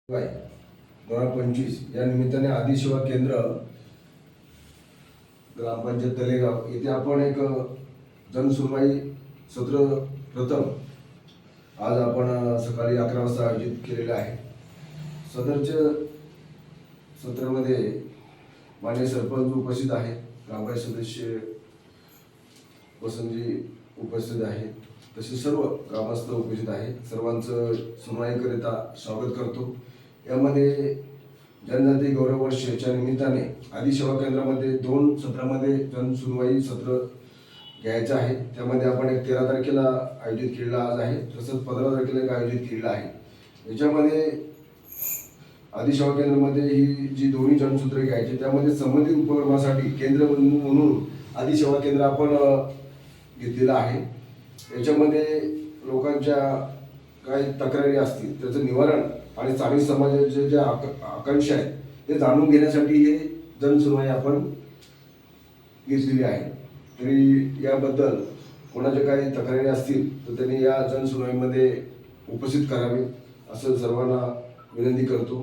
2025 या निमित्ताने आदिसेवा केंद्र ग्रामपंचायत तलेगाव येथे आपण एक जनसुनवाई सत्र प्रथम आज आपण सकाळी 11 वाजता आयोजित केलेले आहे। सदरच्या सत्रामध्ये माननीय सरपंच उपस्थित आहेत, ग्रामपंचायत सदस्य वसंतजी उपस्थित आहेत, तसे सर्व ग्रामस्थ उपस्थित आहेत। सर्वांचं सुनवाईकरिता स्वागत करतो। यामध्ये जनजाती गौरव वर्षाच्या निमित्ताने आदिसेवा केंद्रामध्ये 2 सत्रामध्ये जनसुनवाई सत्र घ्यायचं आहे। त्यामध्ये आपण एक 13 तारखेला आयोजित केलेला आज आहे, तसंच 15 तारखेला एक आयोजित केलेला आहे। याच्यामध्ये आदिसेवा केंद्रामध्ये ही जी दोन्ही जनसूत्रे घ्यायची त्यामध्ये संबंधित उपक्रमासाठी केंद्र म्हणून आदिसेवा केंद्र आपण घेतलेलं आहे। याच्यामध्ये लोकांच्या काही तक्रारी असतील त्याचं निवारण आणि स्थानिक समाजाचे जे आकांक्षा आहेत ते जाणून घेण्यासाठी हे जनसुनवाई आपण घेतलेली आहे। तरी याबद्दल कोणाच्या काही तक्रारी असतील तर त्यांनी या जनसुनवाईमध्ये उपस्थित करावे असं सर्वांना विनंती करतो।